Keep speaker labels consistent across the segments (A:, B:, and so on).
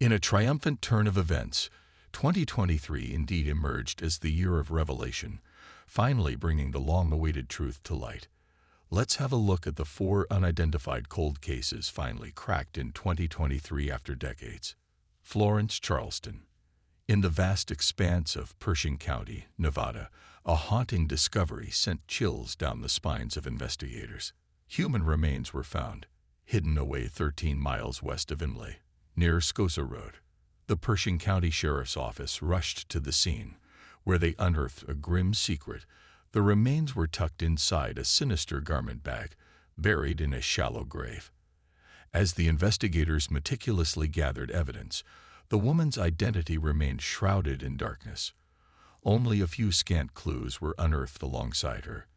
A: In a triumphant turn of events, 2023 indeed emerged as the year of revelation, finally bringing the long-awaited truth to light. Let's have a look at the 4 unidentified cold cases finally cracked in 2023 after decades. Florence Charleston. In the vast expanse of Pershing County, Nevada, a haunting discovery sent chills down the spines of investigators. Human remains were found, hidden away 13 miles west of Imlay, near Scosa Road. The Pershing County Sheriff's Office rushed to the scene, where they unearthed a grim secret. The remains were tucked inside a sinister garment bag, buried in a shallow grave. As the investigators meticulously gathered evidence, the woman's identity remained shrouded in darkness. Only a few scant clues were unearthed alongside her,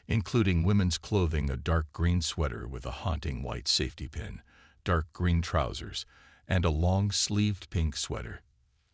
A: including women's clothing, a dark green sweater with a haunting white safety pin, dark green trousers, and a long-sleeved pink sweater.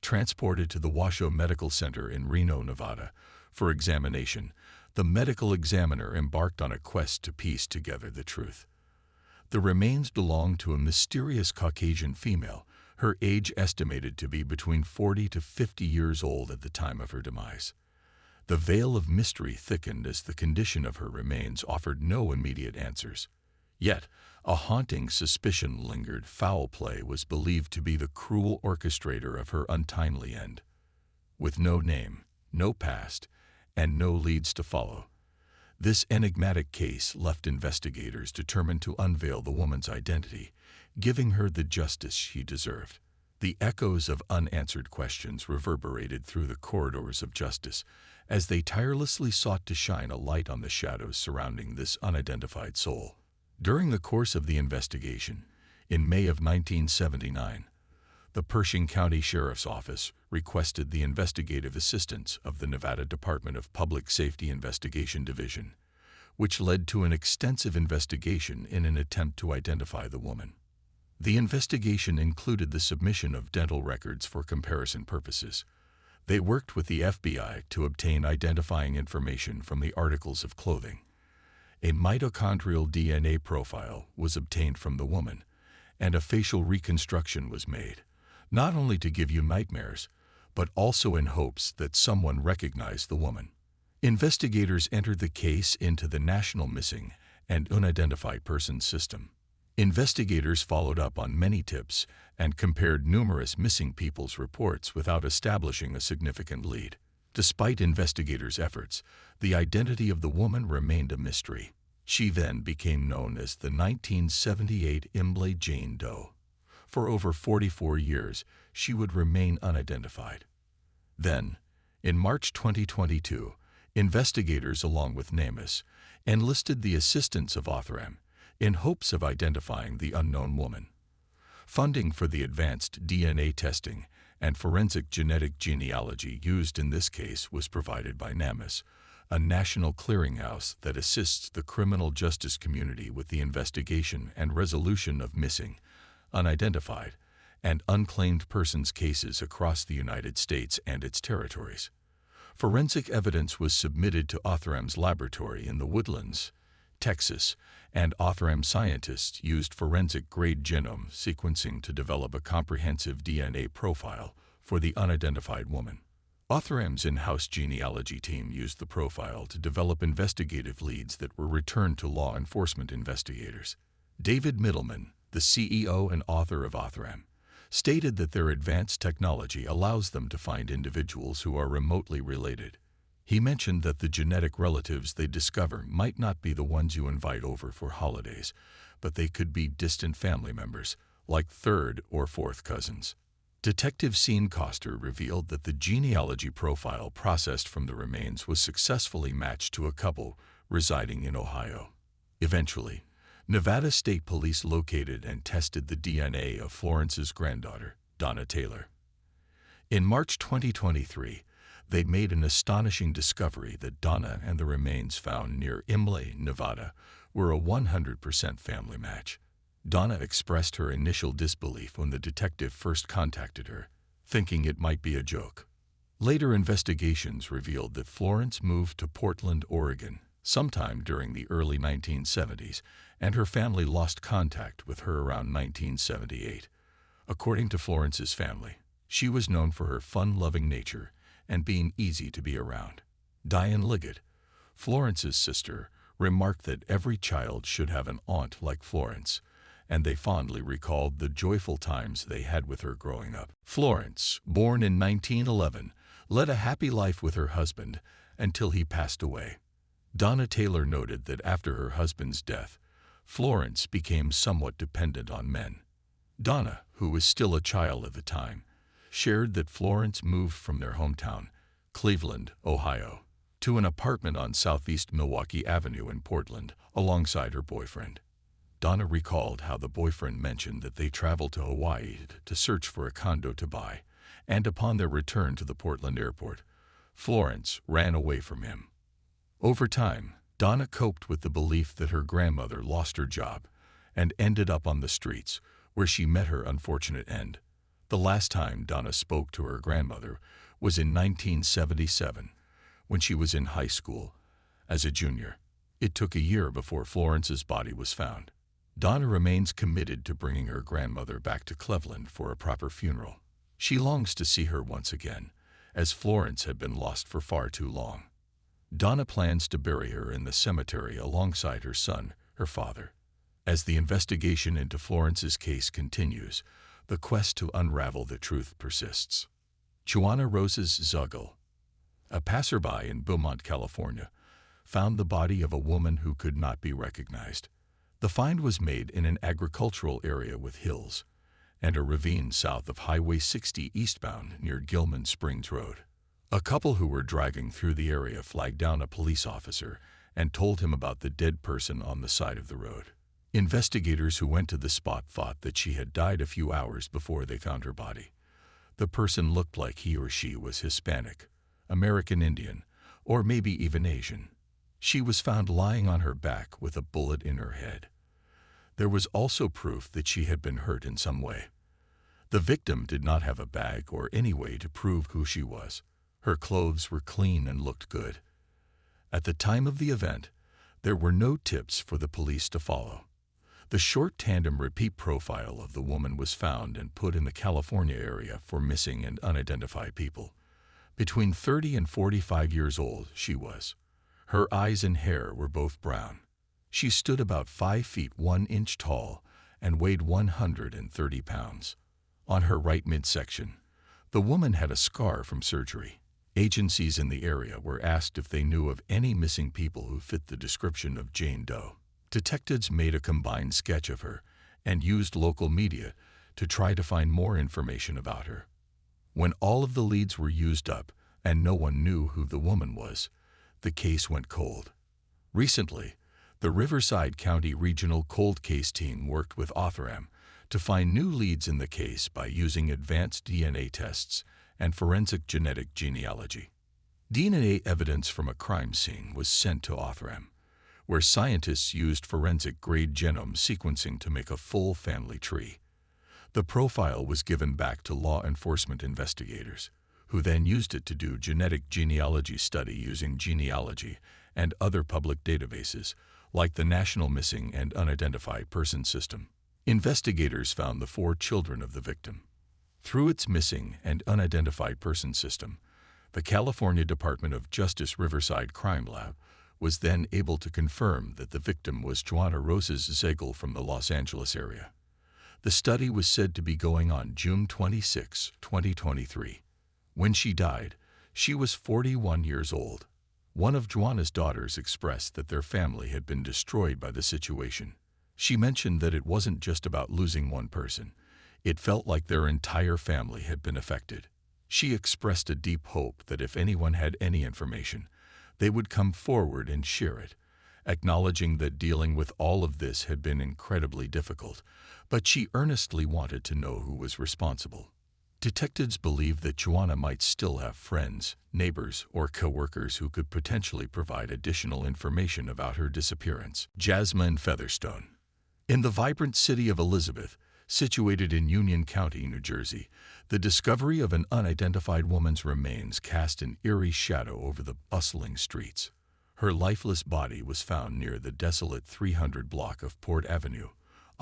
A: Transported to the Washoe Medical Center in Reno, Nevada, for examination, the medical examiner embarked on a quest to piece together the truth. The remains belonged to a mysterious Caucasian female, her age estimated to be between 40 to 50 years old at the time of her demise. The veil of mystery thickened as the condition of her remains offered no immediate answers. Yet, a haunting suspicion lingered. Foul play was believed to be the cruel orchestrator of her untimely end. With no name, no past, and no leads to follow, this enigmatic case left investigators determined to unveil the woman's identity, giving her the justice she deserved. The echoes of unanswered questions reverberated through the corridors of justice as they tirelessly sought to shine a light on the shadows surrounding this unidentified soul. During the course of the investigation, in May of 1979, the Pershing County Sheriff's Office requested the investigative assistance of the Nevada Department of Public Safety Investigation Division, which led to an extensive investigation in an attempt to identify the woman. The investigation included the submission of dental records for comparison purposes. They worked with the FBI to obtain identifying information from the articles of clothing. A mitochondrial DNA profile was obtained from the woman, and a facial reconstruction was made, not only to give you nightmares, but also in hopes that someone recognized the woman. Investigators entered the case into the National Missing and Unidentified Persons System. Investigators followed up on many tips and compared numerous missing people's reports without establishing a significant lead. Despite investigators' efforts, the identity of the woman remained a mystery. She then became known as the 1978 Imlay Jane Doe. For over 44 years, she would remain unidentified. Then, in March 2022, investigators, along with NamUs, enlisted the assistance of Othram in hopes of identifying the unknown woman. Funding for the advanced DNA testing and forensic genetic genealogy used in this case was provided by NamUs, a national clearinghouse that assists the criminal justice community with the investigation and resolution of missing, unidentified, and unclaimed persons cases across the United States and its territories. Forensic evidence was submitted to Othram's laboratory in the Woodlands, Texas, and Othram scientists used forensic-grade genome sequencing to develop a comprehensive DNA profile for the unidentified woman. Othram's in-house genealogy team used the profile to develop investigative leads that were returned to law enforcement investigators. David Middleman, the CEO and author of Othram, stated that their advanced technology allows them to find individuals who are remotely related. He mentioned that the genetic relatives they discover might not be the ones you invite over for holidays, but they could be distant family members, like third or fourth cousins. Detective Sean Coster revealed that the genealogy profile processed from the remains was successfully matched to a couple residing in Ohio. Eventually, Nevada State Police located and tested the DNA of Florence's granddaughter, Donna Taylor. In March 2023, they made an astonishing discovery that Donna and the remains found near Imlay, Nevada, were a 100% family match. Donna expressed her initial disbelief when the detective first contacted her, thinking it might be a joke. Later investigations revealed that Florence moved to Portland, Oregon, sometime during the early 1970s, and her family lost contact with her around 1978. According to Florence's family, she was known for her fun-loving nature and being easy to be around. Diane Liggett, Florence's sister, remarked that every child should have an aunt like Florence, and they fondly recalled the joyful times they had with her growing up. Florence, born in 1911, led a happy life with her husband until he passed away. Donna Taylor noted that after her husband's death, Florence became somewhat dependent on men. Donna, who was still a child at the time, shared that Florence moved from their hometown, Cleveland, Ohio, to an apartment on Southeast Milwaukee Avenue in Portland, alongside her boyfriend. Donna recalled how the boyfriend mentioned that they traveled to Hawaii to search for a condo to buy, and upon their return to the Portland airport, Florence ran away from him. Over time, Donna coped with the belief that her grandmother lost her job and ended up on the streets, where she met her unfortunate end. The last time Donna spoke to her grandmother was in 1977, when she was in high school as a junior. It took a year before Florence's body was found. Donna remains committed to bringing her grandmother back to Cleveland for a proper funeral. She longs to see her once again, as Florence had been lost for far too long. Donna plans to bury her in the cemetery alongside her son, her father. As the investigation into Florence's case continues, the quest to unravel the truth persists. Juana Rosas Zagal, a passerby in Beaumont, California, found the body of a woman who could not be recognized. The find was made in an agricultural area with hills and a ravine south of Highway 60 eastbound near Gilman Springs Road. A couple who were driving through the area flagged down a police officer and told him about the dead person on the side of the road. Investigators who went to the spot thought that she had died a few hours before they found her body. The person looked like he or she was Hispanic, American Indian, or maybe even Asian. She was found lying on her back with a bullet in her head. There was also proof that she had been hurt in some way. The victim did not have a bag or any way to prove who she was. Her clothes were clean and looked good. At the time of the event, there were no tips for the police to follow. The short tandem repeat profile of the woman was found and put in the California area for missing and unidentified people. Between 30 and 45 years old, she was. Her eyes and hair were both brown. She stood about 5 feet 1 inch tall and weighed 130 pounds. On her right midsection, the woman had a scar from surgery. Agencies in the area were asked if they knew of any missing people who fit the description of Jane Doe. Detectives made a combined sketch of her and used local media to try to find more information about her. When all of the leads were used up and no one knew who the woman was, the case went cold. Recently, the Riverside County Regional Cold Case Team worked with Othram to find new leads in the case by using advanced DNA tests and forensic genetic genealogy. DNA evidence from a crime scene was sent to Othram, where scientists used forensic-grade genome sequencing to make a full family tree. The profile was given back to law enforcement investigators, who then used it to do genetic genealogy study using genealogy and other public databases, like the National Missing and Unidentified Person System. Investigators found the 4 children of the victim. Through its Missing and Unidentified Person System, the California Department of Justice Riverside Crime Lab was then able to confirm that the victim was Juana Rosas Zagal from the Los Angeles area. The study was said to be going on June 26, 2023. When she died, she was 41 years old. One of Juana's daughters expressed that their family had been destroyed by the situation. She mentioned that it wasn't just about losing one person. It felt like their entire family had been affected. She expressed a deep hope that if anyone had any information, they would come forward and share it, acknowledging that dealing with all of this had been incredibly difficult, but she earnestly wanted to know who was responsible. Detectives believe that Juana might still have friends, neighbors, or co-workers who could potentially provide additional information about her disappearance. Jasmine Featherstone. In the vibrant city of Elizabeth, situated in Union County, New Jersey, the discovery of an unidentified woman's remains cast an eerie shadow over the bustling streets. Her lifeless body was found near the desolate 300 block of Port Avenue,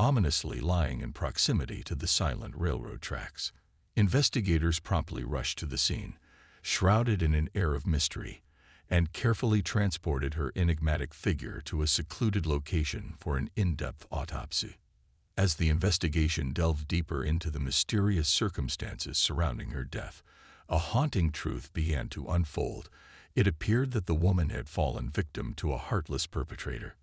A: ominously lying in proximity to the silent railroad tracks. Investigators promptly rushed to the scene, shrouded in an air of mystery, and carefully transported her enigmatic figure to a secluded location for an in-depth autopsy. As the investigation delved deeper into the mysterious circumstances surrounding her death, a haunting truth began to unfold. It appeared that the woman had fallen victim to a heartless perpetrator.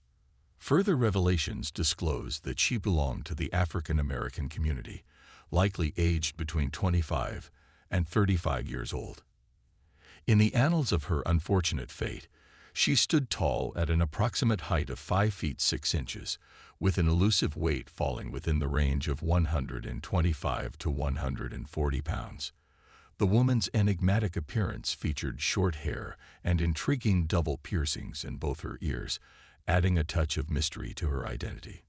A: Further revelations disclosed that she belonged to the African American community, likely aged between 25 and 35 years old. In the annals of her unfortunate fate, she stood tall at an approximate height of 5 feet 6 inches, with an elusive weight falling within the range of 125 to 140 pounds. The woman's enigmatic appearance featured short hair and intriguing double piercings in both her ears, adding a touch of mystery to her identity.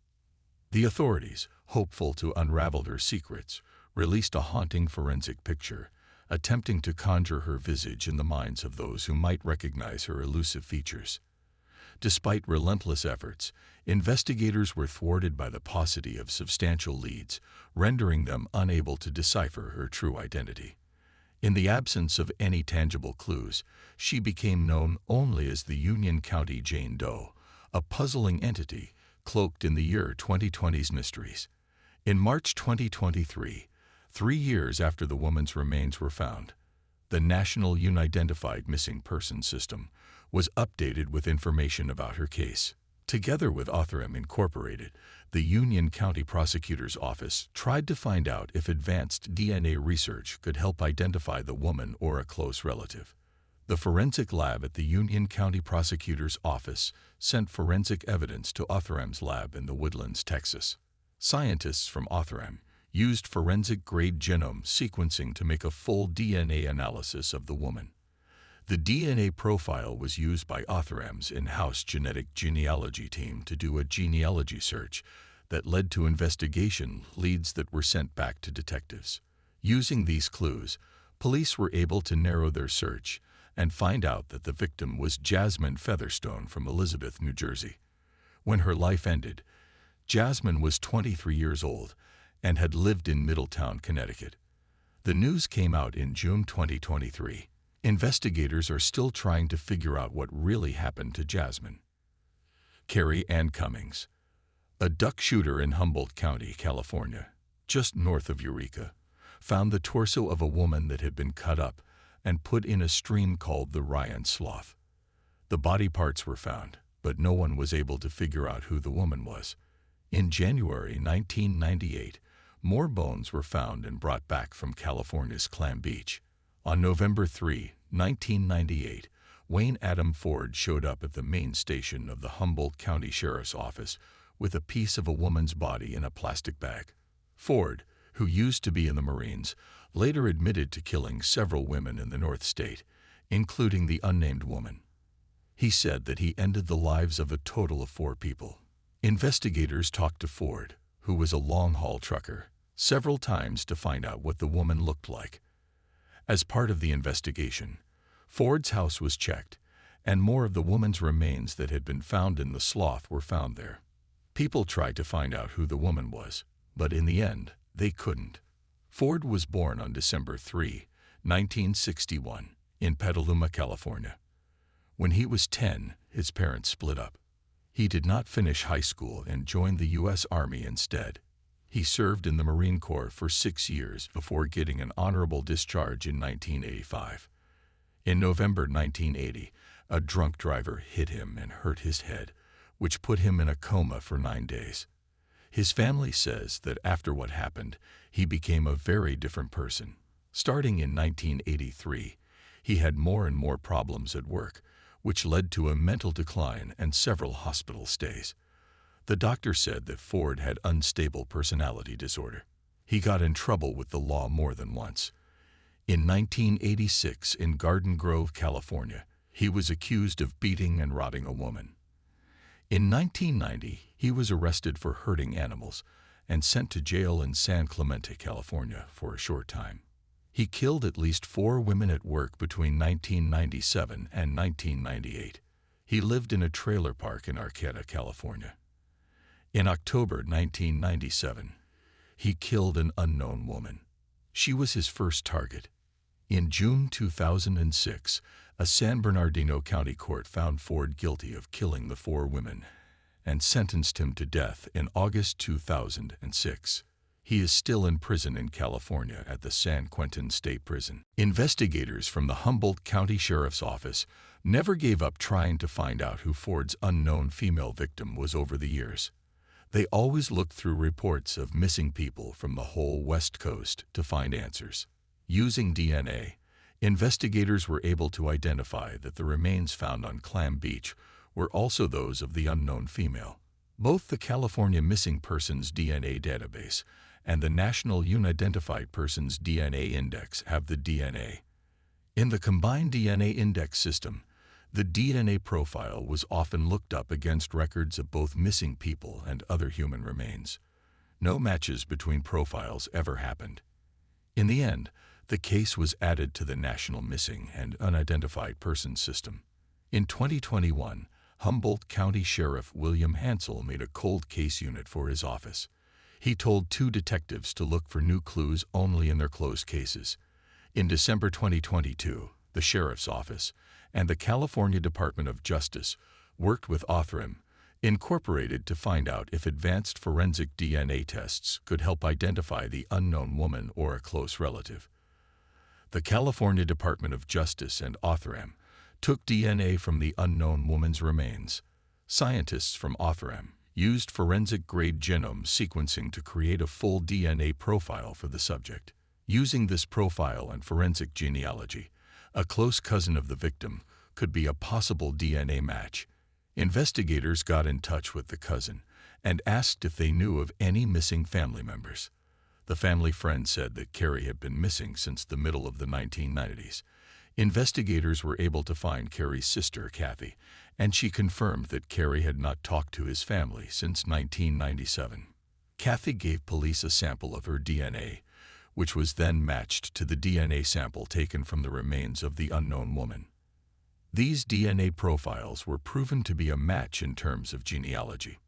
A: The authorities, hopeful to unravel her secrets, released a haunting forensic picture, attempting to conjure her visage in the minds of those who might recognize her elusive features. Despite relentless efforts, investigators were thwarted by the paucity of substantial leads, rendering them unable to decipher her true identity. In the absence of any tangible clues, she became known only as the Union County Jane Doe, a puzzling entity cloaked in the year 2020's mysteries. In March 2023, 3 years after the woman's remains were found, the National Unidentified Missing Persons System was updated with information about her case. Together with Othrem Incorporated, the Union County Prosecutor's Office tried to find out if advanced DNA research could help identify the woman or a close relative. The forensic lab at the Union County Prosecutor's Office sent forensic evidence to Othrem's lab in the Woodlands, Texas. Scientists from Othrem used forensic-grade genome sequencing to make a full DNA analysis of the woman. The DNA profile was used by Othrem's in-house genetic genealogy team to do a genealogy search that led to investigation leads that were sent back to detectives. Using these clues, police were able to narrow their search and find out that the victim was Jasmine Featherstone from Elizabeth, New Jersey. When her life ended, Jasmine was 23 years old and had lived in Middletown, Connecticut. The news came out in June 2023. Investigators are still trying to figure out what really happened to Jasmine. Kerry Ann Cummings, a duck shooter in Humboldt County, California, just north of Eureka, found the torso of a woman that had been cut up and put in a stream called the Ryan Slough. The body parts were found, but no one was able to figure out who the woman was. In January 1998, more bones were found and brought back from California's Clam Beach. On November 3, 1998, Wayne Adam Ford showed up at the main station of the Humboldt County Sheriff's Office with a piece of a woman's body in a plastic bag. Ford, who used to be in the Marines, later admitted to killing several women in the North State, including the unnamed woman. He said that he ended the lives of a total of 4 people. Investigators talked to Ford, who was a long-haul trucker, several times to find out what the woman looked like. As part of the investigation, Ford's house was checked, and more of the woman's remains that had been found in the slough were found there. People tried to find out who the woman was, but in the end, they couldn't. Ford was born on December 3, 1961, in Petaluma, California. When he was 10, his parents split up. He did not finish high school and joined the U.S. Army instead. He served in the Marine Corps for 6 years before getting an honorable discharge in 1985. In November 1980, a drunk driver hit him and hurt his head, which put him in a coma for 9 days. His family says that after what happened, he became a very different person. Starting in 1983, he had more and more problems at work, which led to a mental decline and several hospital stays. The doctor said that Ford had unstable personality disorder. He got in trouble with the law more than once. In 1986, in Garden Grove, California, he was accused of beating and robbing a woman. In 1990, he was arrested for hurting animals and sent to jail in San Clemente, California, for a short time. He killed at least 4 women at work between 1997 and 1998. He lived in a trailer park in Arcata, California. In October 1997, he killed an unknown woman. She was his first target. In June 2006, a San Bernardino County court found Ford guilty of killing the 4 women and sentenced him to death in August 2006. He is still in prison in California at the San Quentin State Prison. Investigators from the Humboldt County Sheriff's Office never gave up trying to find out who Ford's unknown female victim was over the years. They always looked through reports of missing people from the whole West Coast to find answers. Using DNA, investigators were able to identify that the remains found on Clam Beach were also those of the unknown female. Both the California Missing Persons DNA Database and the National Unidentified Persons DNA Index have the DNA. In the combined DNA index system, the DNA profile was often looked up against records of both missing people and other human remains. No matches between profiles ever happened. In the end, the case was added to the National Missing and Unidentified Persons System. In 2021, Humboldt County Sheriff William Hansel made a cold case unit for his office. He told 2 detectives to look for new clues only in their closed cases. In December 2022, the Sheriff's Office and the California Department of Justice worked with Othram, Incorporated to find out if advanced forensic DNA tests could help identify the unknown woman or a close relative. The California Department of Justice and Othram took DNA from the unknown woman's remains. Scientists from Othram used forensic-grade genome sequencing to create a full DNA profile for the subject. Using this profile and forensic genealogy, a close cousin of the victim could be a possible DNA match. Investigators got in touch with the cousin and asked if they knew of any missing family members. The family friend said that Kerry had been missing since the middle of the 1990s. Investigators were able to find Kerry's sister, Kathy, and she confirmed that Kerry had not talked to his family since 1997. Kathy gave police a sample of her DNA, which was then matched to the DNA sample taken from the remains of the unknown woman. These DNA profiles were proven to be a match in terms of genealogy.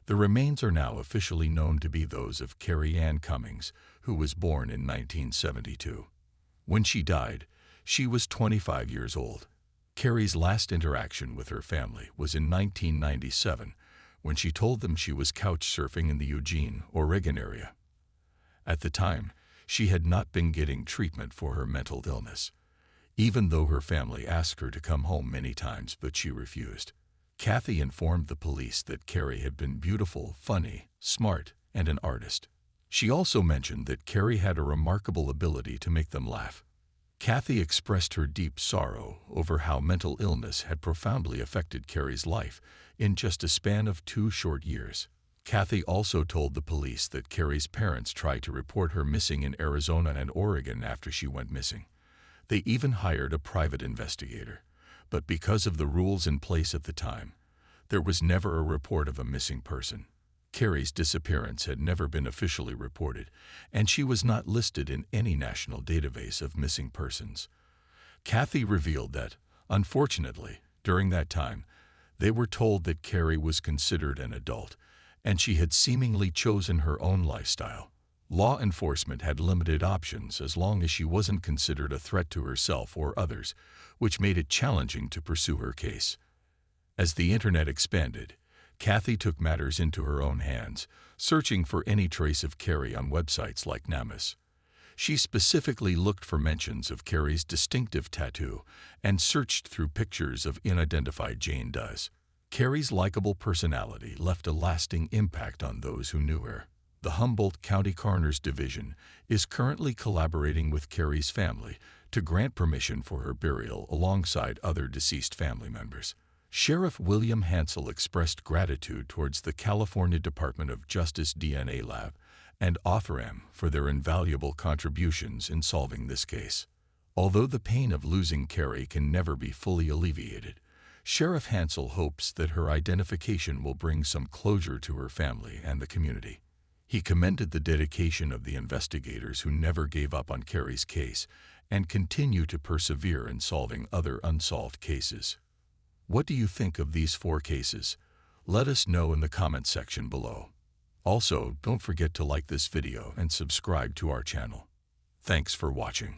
A: The remains are now officially known to be those of Kerry Ann Cummings, who was born in 1972. When she died, she was 25 years old. Kerry's last interaction with her family was in 1997, when she told them she was couch surfing in the Eugene, Oregon area. At the time, she had not been getting treatment for her mental illness, even though her family asked her to come home many times, but she refused. Kathy informed the police that Kerry had been beautiful, funny, smart, and an artist. She also mentioned that Kerry had a remarkable ability to make them laugh. Kathy expressed her deep sorrow over how mental illness had profoundly affected Kerry's life in just a span of 2 short years. Kathy also told the police that Kerry's parents tried to report her missing in Arizona and Oregon after she went missing. They even hired a private investigator, but because of the rules in place at the time, there was never a report of a missing person. Kerry's disappearance had never been officially reported, and she was not listed in any national database of missing persons. Kathy revealed that, unfortunately, during that time, they were told that Kerry was considered an adult, and she had seemingly chosen her own lifestyle. Law enforcement had limited options as long as she wasn't considered a threat to herself or others, which made it challenging to pursue her case. As the internet expanded, Kathy took matters into her own hands, searching for any trace of Kerry on websites like Namus. She specifically looked for mentions of Kerry's distinctive tattoo and searched through pictures of unidentified Jane Does. Kerry's likable personality left a lasting impact on those who knew her. The Humboldt County Coroner's Division is currently collaborating with Kerry's family to grant permission for her burial alongside other deceased family members. Sheriff William Hansel expressed gratitude towards the California Department of Justice DNA Lab and Othram for their invaluable contributions in solving this case. Although the pain of losing Kerry can never be fully alleviated, Sheriff Hansel hopes that her identification will bring some closure to her family and the community. He commended the dedication of the investigators who never gave up on Kerry's case and continue to persevere in solving other unsolved cases. What do you think of these 4 cases? Let us know in the comment section below. Also, don't forget to like this video and subscribe to our channel. Thanks for watching.